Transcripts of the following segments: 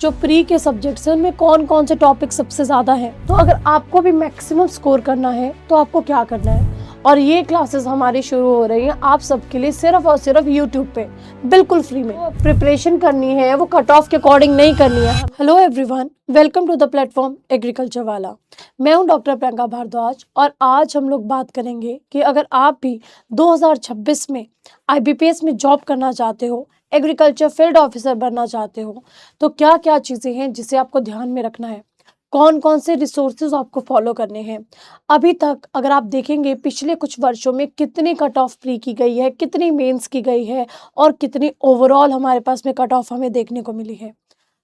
जो प्री के सब्जेक्ट्स हैं उनमें कौन कौन से टॉपिक सबसे ज़्यादा हैं। तो अगर आपको भी मैक्सिमम स्कोर करना है तो आपको क्या करना है, और ये क्लासेस हमारी शुरू हो रही हैं आप सबके लिए सिर्फ और सिर्फ यूट्यूब पे बिल्कुल फ्री में। प्रिपरेशन करनी है वो कट ऑफ के अकॉर्डिंग नहीं करनी है। Hello everyone, welcome to the platform agriculture वाला। मैं हूं डॉक्टर प्रियंका भारद्वाज और आज हम लोग बात करेंगे कि अगर आप भी 2026 में IBPS में जॉब करना चाहते हो, एग्रीकल्चर फील्ड ऑफिसर बनना चाहते हो, तो क्या क्या चीज़ें हैं जिसे आपको ध्यान में रखना है, कौन कौन से रिसोर्सेज आपको फॉलो करने हैं। अभी तक अगर आप देखेंगे पिछले कुछ वर्षों में कितनी कट ऑफ प्री की गई है, कितनी मेंस की गई है और कितनी ओवरऑल हमारे पास में कट ऑफ हमें देखने को मिली है।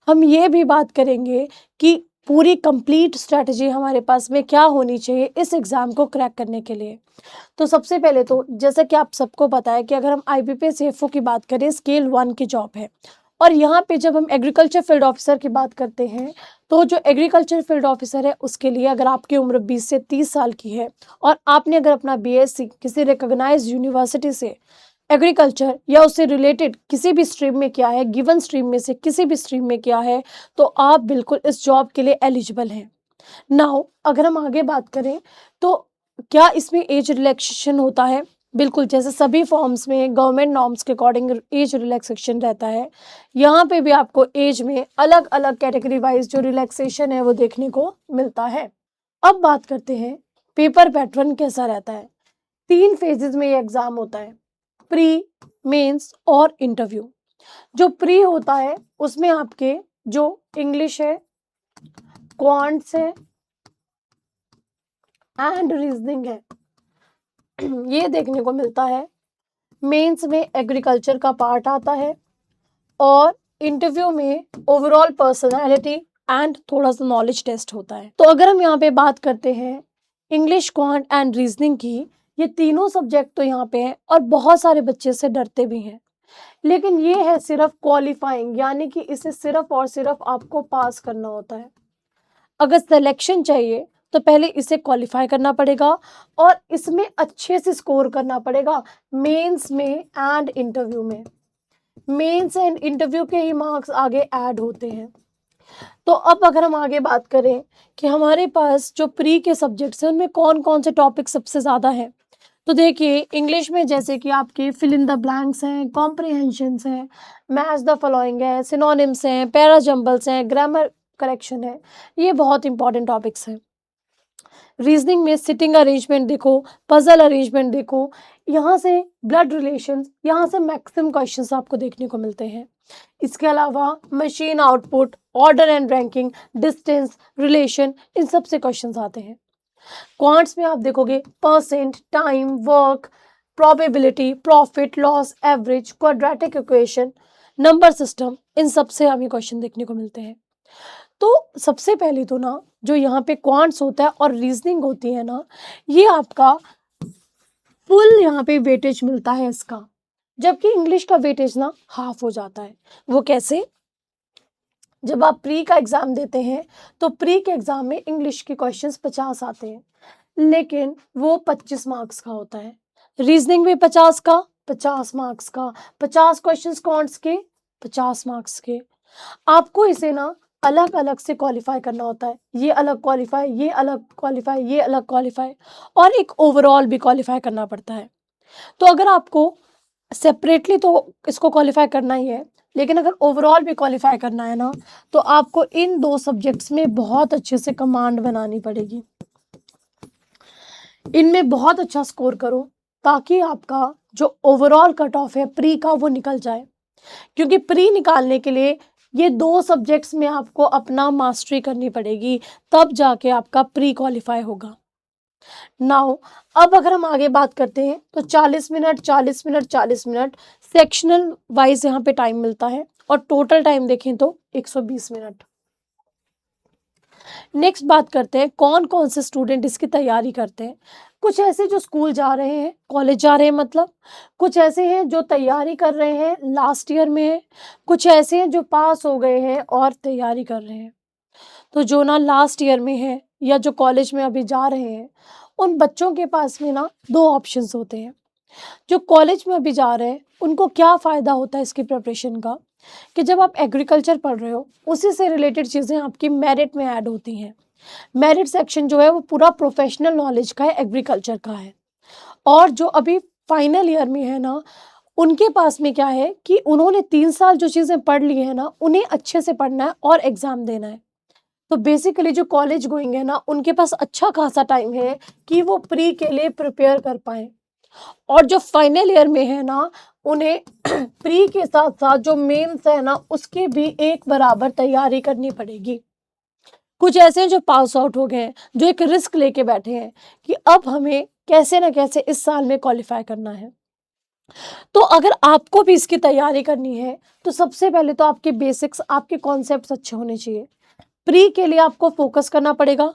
हम ये भी बात करेंगे कि पूरी कंप्लीट स्ट्रैटेजी हमारे पास में क्या होनी चाहिए इस एग्ज़ाम को क्रैक करने के लिए। तो सबसे पहले तो जैसा कि आप सबको पता है कि अगर हम IBPS AFO की बात करें, स्केल 1 की जॉब है, और यहाँ पे जब हम एग्रीकल्चर फील्ड ऑफिसर की बात करते हैं तो जो एग्रीकल्चर फील्ड ऑफिसर है उसके लिए अगर आपकी उम्र 20 से 30 साल की है और आपने अगर अपना BSc किसी रिकॉग्नाइज्ड यूनिवर्सिटी से एग्रीकल्चर या उससे रिलेटेड किसी भी स्ट्रीम में किया है, गिवन स्ट्रीम में से किसी भी स्ट्रीम में किया है, तो आप बिल्कुल इस जॉब के लिए एलिजिबल हैं। नाउ अगर हम आगे बात करें तो क्या इसमें एज रिलैक्सेशन होता है? बिल्कुल, जैसे सभी फॉर्म्स में गवर्नमेंट नॉर्म्स के अकॉर्डिंग एज रिलैक्सेशन रहता है। यहाँ पे भी आपको एज में अलग अलग कैटेगरी वाइज जो रिलैक्सेशन है वो देखने को मिलता है। अब बात करते हैं पेपर पैटर्न कैसा रहता है। 3 फेजेस में ये एग्जाम होता है, प्री, मेंस और इंटरव्यू। जो प्री होता है उसमें आपके जो इंग्लिश है, क्वांट्स है एंड रीजनिंग है, ये देखने को मिलता है। मेंस में एग्रीकल्चर का पार्ट आता है और इंटरव्यू में ओवरऑल पर्सनालिटी एंड थोड़ा सा नॉलेज टेस्ट होता है। तो अगर हम यहाँ पे बात करते हैं इंग्लिश, क्वांट एंड रीजनिंग की, ये तीनों सब्जेक्ट तो यहाँ पे हैं और बहुत सारे बच्चे से डरते भी हैं, लेकिन ये है सिर्फ क्वालिफाइंग, यानी कि इसे सिर्फ और सिर्फ आपको पास करना होता है। अगर सिलेक्शन चाहिए तो पहले इसे क्वालिफाई करना पड़ेगा और इसमें अच्छे से स्कोर करना पड़ेगा मेंस में एंड इंटरव्यू में। मेंस एंड इंटरव्यू के ही मार्क्स आगे ऐड होते हैं। तो अब अगर हम आगे बात करें कि हमारे पास जो प्री के सब्जेक्ट्स हैं उनमें कौन कौन से टॉपिक सबसे ज़्यादा हैं, तो देखिए इंग्लिश में जैसे कि आपके फिल इन द ब्लैंक्स हैं, कॉम्प्रिहेंशंस हैं, मैच द फॉलोइंग है, सिनोनिम्स हैं, पैराजम्बल्स हैं, ग्रामर करेक्शन है, ये बहुत इंपॉर्टेंट टॉपिक्स हैं। रीजनिंग में सिटिंग अरेंजमेंट देखो, पजल अरेंजमेंट देखो, यहाँ से ब्लड रिलेशंस, यहाँ से मैक्सिमम क्वेश्चंस आपको देखने को मिलते हैं। इसके अलावा machine output, order and ranking, distance, relation, इन सब से क्वेश्चंस आते हैं। क्वांट्स में आप देखोगे percent, time, work, probability, profit, loss, average, quadratic equation, number system, इन सब से हमें क्वेश्चन देखने को मिलते हैं। तो सबसे पहले तो ना जो यहाँ पे क्वांट्स होता है और रीजनिंग होती है ना, ये आपका फुल यहाँ पे वेटेज मिलता है इसका, जबकि इंग्लिश का वेटेज ना हाफ हो जाता है। वो कैसे? जब आप प्री का एग्जाम देते हैं तो प्री के एग्जाम में इंग्लिश के क्वेश्चंस 50 आते हैं, लेकिन वो 25 मार्क्स का होता है। रीजनिंग में 50 का, 50 मार्क्स का, 50 क्वेश्चंस क्वांट्स के, 50 मार्क्स के। आपको इसे ना अलग अलग से क्वालिफाई करना होता है, ये अलग क्वालिफाई, ये अलग क्वालिफाई, ये अलग क्वालिफाई, और एक ओवरऑल भी क्वालिफाई करना पड़ता है। तो अगर आपको सेपरेटली तो इसको क्वालिफाई करना ही है, लेकिन अगर ओवरऑल भी क्वालिफाई करना है ना, तो आपको इन 2 सब्जेक्ट्स में बहुत अच्छे से कमांड बनानी पड़ेगी। इनमें बहुत अच्छा स्कोर करो ताकि आपका जो ओवरऑल कट ऑफ है प्री का वो निकल जाए, क्योंकि प्री निकालने के लिए ये 2 सब्जेक्ट्स में आपको अपना मास्टरी करनी पड़ेगी, तब जाके आपका प्री क्वालिफाई होगा। नाउ अब अगर हम आगे बात करते हैं तो 40 minute 40 minute 40 minute sectional wise यहाँ पे टाइम मिलता है और टोटल टाइम देखें तो 120 मिनट। नेक्स्ट बात करते हैं कौन कौन से स्टूडेंट इसकी तैयारी करते हैं। कुछ ऐसे जो स्कूल जा रहे हैं, कॉलेज जा रहे हैं, मतलब कुछ ऐसे हैं जो तैयारी कर रहे हैं, लास्ट ईयर में है, कुछ ऐसे हैं जो पास हो गए हैं और तैयारी कर रहे हैं। तो जो ना लास्ट ईयर में है या जो कॉलेज में अभी जा रहे हैं, उन बच्चों के पास में ना 2 ऑप्शंस होते हैं। जो कॉलेज में अभी जा रहे हैं उनको क्या फ़ायदा होता है इसकी प्रिपरेशन का, कि जब आप एग्रीकल्चर पढ़ रहे हो उसी से रिलेटेड चीज़ें आपकी मेरिट में ऐड होती हैं। मेरिट सेक्शन जो है वो पूरा प्रोफेशनल नॉलेज का है, एग्रीकल्चर का है। और जो अभी फाइनल ईयर में है ना, उनके पास में क्या है कि उन्होंने 3 साल जो चीज़ें पढ़ ली है ना, उन्हें अच्छे से पढ़ना है और एग्ज़ाम देना है। तो बेसिकली जो कॉलेज गोइंग है ना, उनके पास अच्छा खासा टाइम है कि वो प्री के लिए प्रिपेयर कर पाएँ। और जो फाइनल ईयर में है ना, उन्हें प्री के साथ-साथ जो मेंस है ना, उसकी भी एक बराबर तैयारी करनी पड़ेगी। कुछ ऐसे हैं जो पास आउट हो गए हैं, जो एक रिस्क लेके बैठे हैं कि अब हमें कैसे ना कैसे इस साल में क्वालिफाई करना है। तो अगर आपको भी इसकी तैयारी करनी है, तो सबसे पहले तो आपके बेसिक्स, आपके कॉन्सेप्ट्स अच्छे होने चाहिए। प्री के लिए आपको फोकस करना पड़ेगा,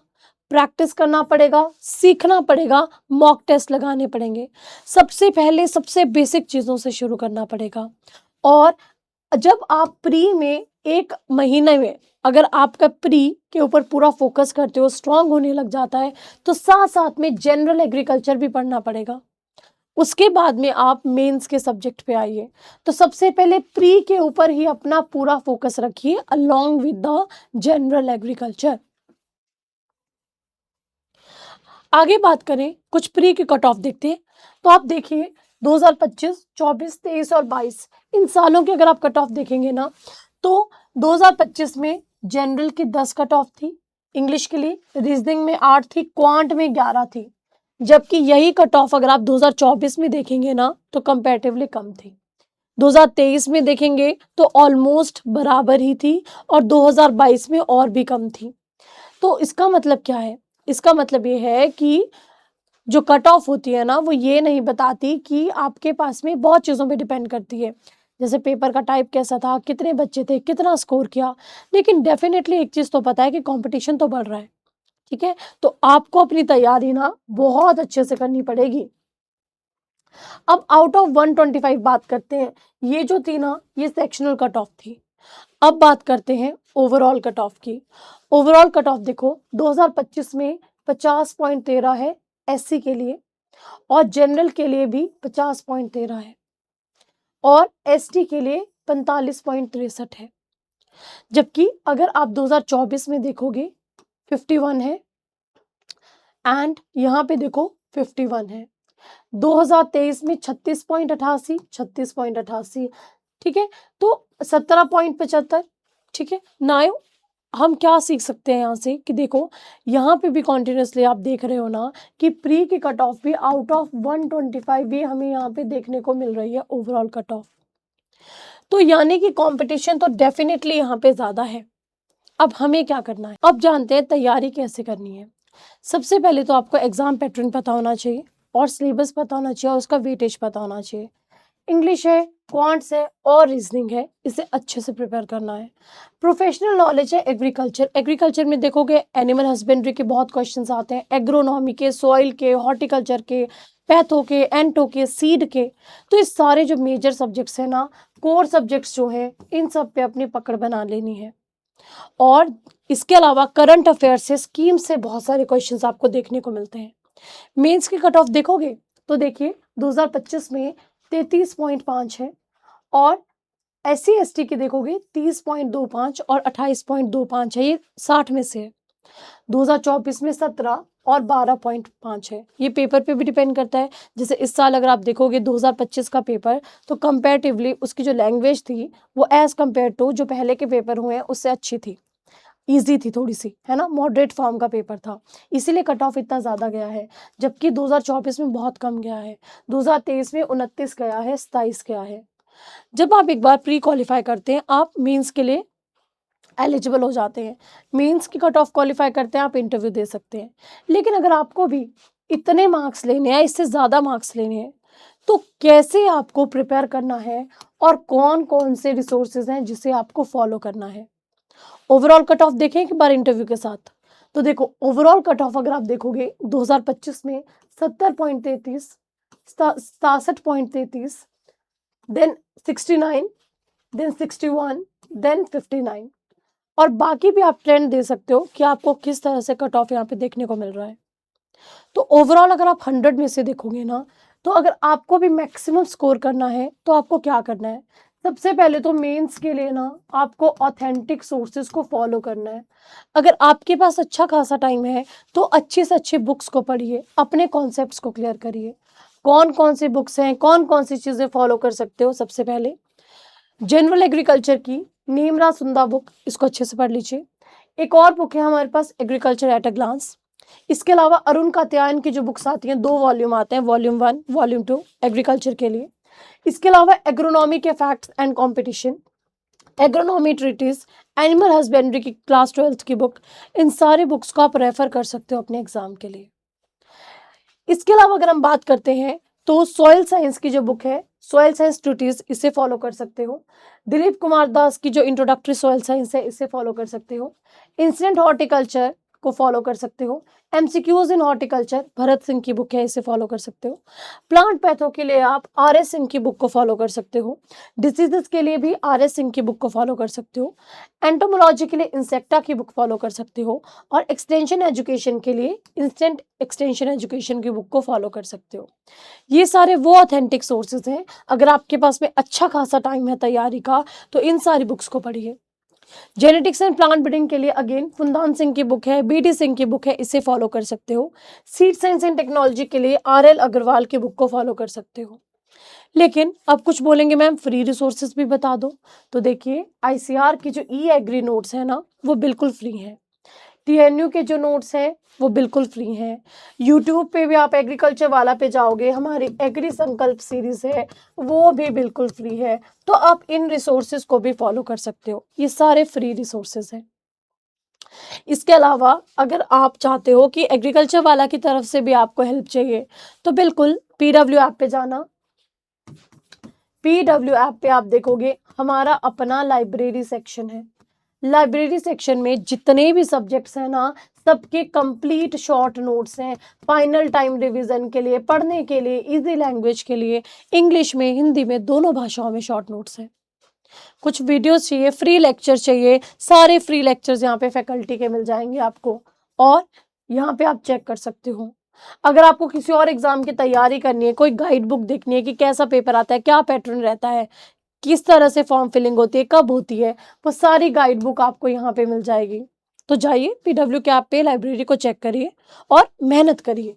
प्रैक्टिस करना पड़ेगा, सीखना पड़ेगा, मॉक टेस्ट लगाने पड़ेंगे। सबसे पहले सबसे बेसिक चीज़ों से शुरू करना पड़ेगा। और जब आप प्री में 1 महीने में अगर आपका प्री के ऊपर पूरा फोकस करते हो, स्ट्रांग होने लग जाता है, तो साथ-साथ में जनरल एग्रीकल्चर भी पढ़ना पड़ेगा। उसके बाद में आप मेंस के सब्जेक्ट पे आइए। तो सबसे पहले प्री के ऊपर ही अपना पूरा फोकस रखिए along with the general agriculture. आगे बात करें, कुछ प्री के कट ऑफ देखते हैं। तो आप देखिए 2025, 24, 23 और 22 इन सालों के अगर आप कट ऑफ देखेंगे ना, तो 2025 में जनरल की 10 कट ऑफ थी, इंग्लिश के लिए, रीजनिंग में 8 थी, क्वांट में 11 थी। जबकि यही कट ऑफ अगर आप 2024 में देखेंगे ना, तो कंपैरेटिवली कम थी। 2023 में देखेंगे तो ऑलमोस्ट बराबर ही थी और 2022 में और भी कम थी। तो इसका मतलब क्या है? इसका मतलब ये है कि जो कट ऑफ होती है ना, वो ये नहीं बताती कि आपके पास में बहुत चीज़ों पे डिपेंड करती है। जैसे पेपर का टाइप कैसा था, कितने बच्चे थे, कितना स्कोर किया। लेकिन डेफ़िनेटली एक चीज़ तो पता है कि कॉम्पिटिशन तो बढ़ रहा है, ठीक है? तो आपको अपनी तैयारी ना बहुत अच्छे से करनी पड़ेगी। अब आउट ऑफ 125 बात करते हैं। ये जो थी ना, ये सेक्शनल कट ऑफ थी। अब बात करते हैं ओवरऑल कट ऑफ की। ओवरऑल कट ऑफ देखो 2025 में 50.13 है एससी के लिए और जनरल के लिए भी 50.13 है और एसटी के लिए 45.63 है। जबकि अगर आप 2024 में देखोगे 51 है एंड यहाँ पे देखो 51 है। 2023 में 36.88, 36.88, ठीक है? तो 17.75, ठीक है? नाउ हम क्या सीख सकते हैं यहाँ से कि देखो यहाँ पे भी कॉन्टिन्यूसली आप देख रहे हो ना कि प्री की कट ऑफ भी आउट ऑफ 125 भी हमें यहाँ पे देखने को मिल रही है ओवरऑल कट ऑफ। तो यानी कि कंपटीशन तो डेफिनेटली यहाँ पे ज़्यादा है। अब हमें क्या करना है? अब जानते हैं तैयारी कैसे करनी है। सबसे पहले तो आपको एग्जाम पैटर्न पता होना चाहिए और सिलेबस पता होना चाहिए और उसका वेटेज पता होना चाहिए। इंग्लिश है, क्वांट्स है और रीजनिंग है, इसे अच्छे से प्रिपेयर करना है। प्रोफेशनल नॉलेज है एग्रीकल्चर। एग्रीकल्चर में देखोगे एनिमल हस्बेंड्री के बहुत क्वेश्चंस आते हैं, एग्रोनॉमी के, सॉइल के, हॉर्टिकल्चर के, पैथो के, एंटो के, सीड के। तो ये सारे जो मेजर सब्जेक्ट्स हैं ना, कोर सब्जेक्ट्स जो हैं, इन सब पे अपनी पकड़ बना लेनी है। और इसके अलावा करंट अफेयर से, स्कीम से बहुत सारे क्वेश्चंस आपको देखने को मिलते हैं। मेंस की कट ऑफ देखोगे तो देखिए 2025 में 33.5 है और एससी एसटी की देखोगे 30.25 और 28.25 है, ये 60 में से है। 2024 में 17 और 12.5 है। ये पेपर पे भी डिपेंड करता है। जैसे इस साल अगर आप देखोगे 2025 का पेपर, तो कंपैरेटिवली उसकी जो लैंग्वेज थी वो एज कम्पेयर टू जो पहले के पेपर हुए हैं उससे अच्छी थी, ईजी थी थोड़ी सी, है ना, मॉडरेट फॉर्म का पेपर था, इसीलिए कट ऑफ इतना ज़्यादा गया है। जबकि 2024 में बहुत कम गया है, 2023 में 29 गया है, 27 गया है। जब आप एक बार प्री क्वालिफाई करते हैं, आप मेंस के लिए एलिजिबल हो जाते हैं। मेंस की कट ऑफ क्वालिफाई करते हैं, आप इंटरव्यू दे सकते हैं। लेकिन अगर आपको भी इतने मार्क्स लेने हैं, इससे ज़्यादा मार्क्स लेने हैं, तो कैसे आपको प्रिपेयर करना है और कौन कौन से रिसोर्सेज हैं जिसे आपको फॉलो करना है। ओवरऑल कट ऑफ देखें एक बार इंटरव्यू के साथ। तो देखो ओवरऑल कट ऑफ अगर आप देखोगे 2025 में 70.33, 67.33, देन 69, देन 61, देन 59 और बाकी भी आप ट्रेंड दे सकते हो कि आपको किस तरह से कट ऑफ यहाँ पे देखने को मिल रहा है। तो ओवरऑल अगर आप 100 में से देखोगे ना, तो अगर आपको भी मैक्सिमम स्कोर करना है तो आपको क्या करना है? सबसे पहले तो मेंस के लिए ना आपको ऑथेंटिक सोर्सेज को फॉलो करना है। अगर आपके पास अच्छा खासा टाइम है तो अच्छे से अच्छे बुक्स को पढ़िए, अपने कॉन्सेप्ट्स को क्लियर करिए। कौन कौन सी बुक्स हैं, कौन कौन सी चीज़ें फॉलो कर सकते हो? सबसे पहले जनरल एग्रीकल्चर की नीमरा सुंदा बुक, इसको अच्छे से पढ़ लीजिए। एक और बुक है हमारे पास एग्रीकल्चर एट अ ग्लांस। इसके अलावा अरुण कात्यायन की जो बुक्स आती हैं, 2 वॉल्यूम आते हैं, वॉल्यूम 1 वॉल्यूम 2 एग्रीकल्चर के लिए। इसके अलावा एग्रोनॉमी के facts and competition, agronomy treatise, animal husbandry की क्लास 12th की बुक, इन सारे बुक्स को आप रेफर कर सकते हो अपने एग्जाम के लिए। इसके अलावा अगर हम बात करते हैं तो सॉइल साइंस की जो बुक है, सॉइल साइंस ट्रीटिस, इसे फॉलो कर सकते हो। दिलीप कुमार दास की जो इंट्रोडक्टरी सॉइल साइंस है, इसे फॉलो कर सकते हो। इंसिडेंट हॉर्टिकल्चर को फॉलो कर सकते हो। एमसीक्यूज इन हॉर्टिकल्चर, भरत सिंह की बुक है, इसे फॉलो कर सकते हो। प्लांट पैथो के लिए आप आर.एस. सिंह की बुक को फॉलो कर सकते हो। डिसीजेस के लिए भी आर.एस. सिंह की बुक को फॉलो कर सकते हो। एंटोमोलॉजी के लिए इंसेक्टा की बुक फॉलो कर सकते हो। और एक्सटेंशन एजुकेशन के लिए इंस्टेंट एक्सटेंशन एजुकेशन की बुक को फॉलो कर सकते हो। ये सारे वो ऑथेंटिक सोर्सेज हैं। अगर आपके पास में अच्छा खासा टाइम है तैयारी का तो इन सारी बुक्स को पढ़िए। जेनेटिक्स एंड प्लांट ब्रीडिंग के लिए अगेन फुंदान सिंह की बुक है, बी.डी. सिंह की बुक है, इसे फॉलो कर सकते हो। सीड साइंस एंड टेक्नोलॉजी के लिए आर.एल. अग्रवाल की बुक को फॉलो कर सकते हो। लेकिन अब कुछ बोलेंगे मैम फ्री रिसोर्सेज भी बता दो, तो देखिए आईसीआर की जो ई एग्री नोट्स है ना, वो बिल्कुल फ्री है। टीएनयू के जो नोट्स हैं वो बिल्कुल फ्री हैं। यूट्यूब पे भी आप एग्रीकल्चर वाला पे जाओगे, हमारी एग्री संकल्प सीरीज है, वो भी बिल्कुल फ्री है। तो आप इन रिसोर्सेज को भी फॉलो कर सकते हो, ये सारे फ्री रिसोर्सेज हैं। इसके अलावा अगर आप चाहते हो कि एग्रीकल्चर वाला की तरफ से भी आपको हेल्प चाहिए तो बिल्कुल पीडब्ल्यू ऐप पे जाना। पीडब्ल्यू ऐप पे आप देखोगे हमारा अपना लाइब्रेरी सेक्शन है। लाइब्रेरी सेक्शन में जितने भी सब्जेक्ट्स हैं ना, सबके कंप्लीट शॉर्ट नोट्स हैं। फाइनल टाइम रिवीजन के लिए, पढ़ने के लिए, इजी लैंग्वेज के लिए, इंग्लिश में हिंदी में दोनों भाषाओं में शॉर्ट नोट्स हैं। कुछ वीडियोस चाहिए, फ्री लेक्चर चाहिए, सारे फ्री लेक्चर्स यहाँ पे फैकल्टी के मिल जाएंगे आपको, और यहाँ पे आप चेक कर सकते हो। अगर आपको किसी और एग्जाम की तैयारी करनी है, कोई गाइड बुक देखनी है कि कैसा पेपर आता है, क्या पैटर्न रहता है, किस तरह से फॉर्म फिलिंग होती है, कब होती है, वो सारी गाइड बुक आपको यहाँ पे मिल जाएगी। तो जाइए पीडब्ल्यू के ऐप पे लाइब्रेरी को चेक करिए और मेहनत करिए।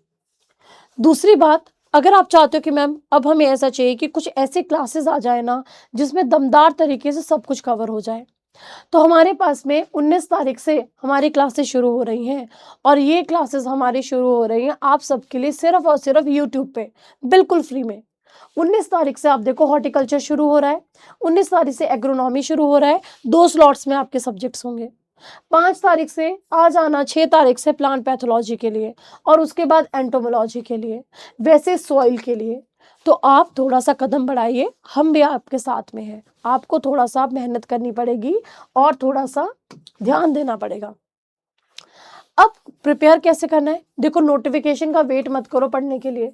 दूसरी बात, अगर आप चाहते हो कि मैम अब हमें ऐसा चाहिए कि कुछ ऐसे क्लासेस आ जाए ना जिसमें दमदार तरीके से सब कुछ कवर हो जाए, तो हमारे पास में 19 तारीख से हमारी क्लासेस शुरू हो रही हैं। और ये क्लासेस हमारी शुरू हो रही हैं आप सबके लिए सिर्फ और सिर्फ यूट्यूब पे बिल्कुल फ्री में। 19 तारीख से आप देखो हॉर्टिकल्चर शुरू हो रहा है, 19 तारीख से एग्रोनॉमी शुरू हो रहा है, 2 स्लॉट्स में आपके सब्जेक्ट्स होंगे। 5 तारीख से आ जाना, 6 तारीख से प्लांट पैथोलॉजी के लिए, और उसके बाद एंटोमोलॉजी के लिए, वैसे सॉइल के लिए। तो आप थोड़ा सा कदम बढ़ाइए, हम भी आपके साथ में हैं। आपको थोड़ा सा मेहनत करनी पड़ेगी और थोड़ा सा ध्यान देना पड़ेगा। अब प्रिपेयर कैसे करना है, देखो नोटिफिकेशन का वेट मत करो पढ़ने के लिए।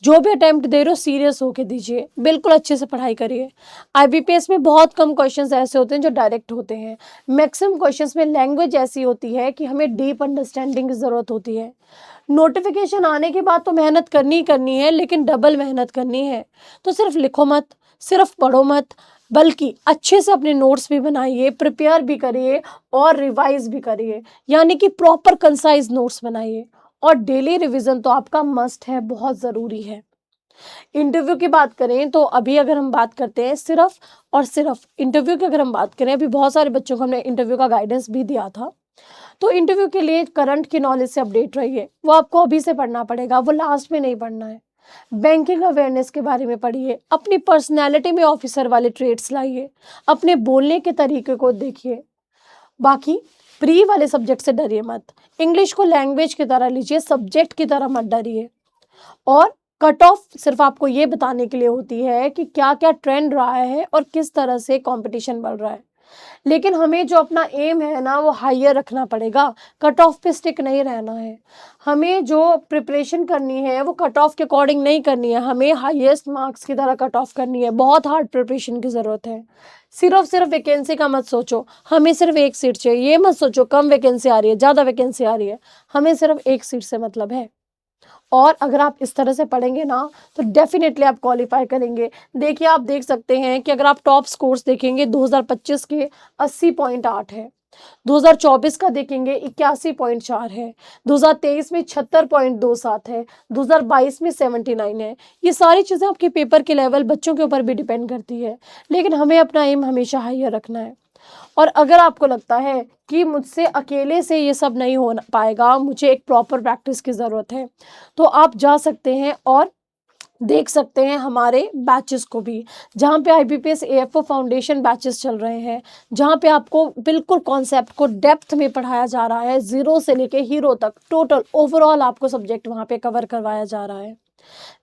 जो भी अटेम्प्ट दे रहे हो सीरियस होके दीजिए, बिल्कुल अच्छे से पढ़ाई करिए। आईबीपीएस में बहुत कम क्वेश्चंस ऐसे होते हैं जो डायरेक्ट होते हैं। मैक्सिमम क्वेश्चंस में लैंग्वेज ऐसी होती है कि हमें डीप अंडरस्टैंडिंग की ज़रूरत होती है। नोटिफिकेशन आने के बाद तो मेहनत करनी ही करनी है, लेकिन डबल मेहनत करनी है। तो सिर्फ लिखो मत, सिर्फ पढ़ो मत, बल्कि अच्छे से अपने नोट्स भी बनाइए, प्रिपेयर भी करिए और रिवाइज भी करिए, यानी कि प्रॉपर कंसाइज नोट्स बनाइए। और डेली रिवीजन तो आपका मस्ट है, बहुत ज़रूरी है। इंटरव्यू की बात करें तो अभी अगर हम बात करते हैं सिर्फ और सिर्फ इंटरव्यू की, अगर हम बात करें, अभी बहुत सारे बच्चों को हमने इंटरव्यू का गाइडेंस भी दिया था। तो इंटरव्यू के लिए करंट की नॉलेज से अपडेट रहिए, वो आपको अभी से पढ़ना पड़ेगा, वो लास्ट में नहीं पढ़ना है। बैंकिंग अवेयरनेस के बारे में पढ़िए, अपनी पर्सनैलिटी में ऑफिसर वाले ट्रेड्स लाइए, अपने बोलने के तरीके को देखिए। बाकी प्री वाले सब्जेक्ट से डरिए मत, इंग्लिश को लैंग्वेज की तरह लीजिए, सब्जेक्ट की तरह मत डरिए। और कट ऑफ सिर्फ आपको ये बताने के लिए होती है कि क्या क्या ट्रेंड रहा है और किस तरह से कंपटीशन बढ़ रहा है, लेकिन हमें जो अपना एम है ना वो हाइयर रखना पड़ेगा, कट ऑफ पे स्टिक नहीं रहना है। हमें जो प्रिपरेशन करनी है वो कट ऑफ के अकॉर्डिंग नहीं करनी है, हमें हाईएस्ट मार्क्स की तरह कट ऑफ करनी है। बहुत हार्ड प्रिपरेशन की ज़रूरत है। सिर्फ वैकेंसी का मत सोचो, हमें सिर्फ एक सीट चाहिए, ये मत सोचो कम वैकेंसी आ रही है ज़्यादा वैकेंसी आ रही है, हमें सिर्फ एक सीट से मतलब है। और अगर आप इस तरह से पढ़ेंगे ना तो डेफिनेटली आप क्वालिफाई करेंगे। देखिए, आप देख सकते हैं कि अगर आप टॉप स्कोर्स देखेंगे 2025 के 80.8 है, 2024 का देखेंगे 81.4 है, 2023 में 76.27 है, 2022 में 79 है। ये सारी चीज़ें आपके पेपर के लेवल बच्चों के ऊपर भी डिपेंड करती है, लेकिन हमें अपना एम हमेशा हाईयर रखना है। और अगर आपको लगता है कि मुझसे अकेले से ये सब नहीं हो पाएगा, मुझे एक प्रॉपर प्रैक्टिस की ज़रूरत है, तो आप जा सकते हैं और देख सकते हैं हमारे बैचेस को भी, जहाँ पे IBPS AFO फाउंडेशन बैचेस चल रहे हैं, जहाँ पे आपको बिल्कुल कॉन्सेप्ट को डेप्थ में पढ़ाया जा रहा है, ज़ीरो से लेके हीरो तक टोटल ओवरऑल आपको सब्जेक्ट वहाँ पे कवर करवाया जा रहा है।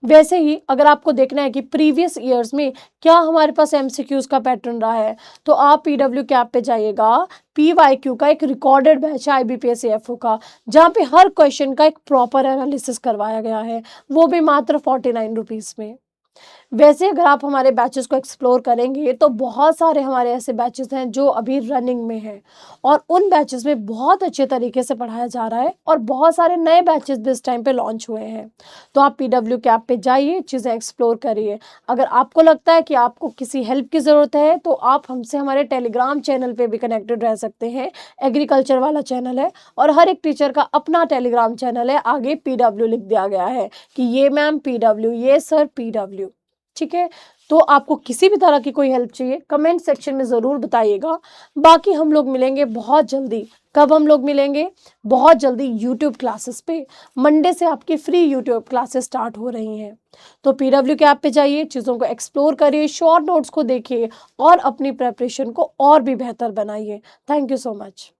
वैसे ही अगर आपको देखना है कि प्रीवियस ईयर्स में क्या हमारे पास MCQs का पैटर्न रहा है, तो आप PW कैप पे जाइएगा। PYQ का एक रिकॉर्डेड बैच है IBPS AFO का, जहाँ पे हर क्वेश्चन का एक प्रॉपर एनालिसिस करवाया गया है, वो भी मात्र 49 रुपीज़ में। वैसे अगर आप हमारे बैचेस को एक्सप्लोर करेंगे तो बहुत सारे हमारे ऐसे बैचेस हैं जो अभी रनिंग में हैं, और उन बैचेस में बहुत अच्छे तरीके से पढ़ाया जा रहा है, और बहुत सारे नए बैचेस भी इस टाइम पे लॉन्च हुए हैं। तो आप PW कैप पे जाइए, चीज़ें एक्सप्लोर करिए। अगर आपको लगता है कि आपको किसी हेल्प की ज़रूरत है तो आप हमसे हमारे टेलीग्राम चैनल पे भी कनेक्टेड रह सकते हैं। एग्रीकल्चर वाला चैनल है, और हर एक टीचर का अपना टेलीग्राम चैनल है, आगे PW लिख दिया गया है कि ये मैम PW, ये सर PW। ठीक है, तो आपको किसी भी तरह की कोई हेल्प चाहिए कमेंट सेक्शन में ज़रूर बताइएगा। बाकी हम लोग मिलेंगे बहुत जल्दी। कब हम लोग मिलेंगे? बहुत जल्दी यूट्यूब क्लासेस पे। मंडे से आपकी फ्री यूट्यूब क्लासेस स्टार्ट हो रही हैं। तो PW के ऐप पे जाइए, चीज़ों को एक्सप्लोर करिए, शॉर्ट नोट्स को देखिए, और अपनी प्रेपरेशन को और भी बेहतर बनाइए। Thank you so much.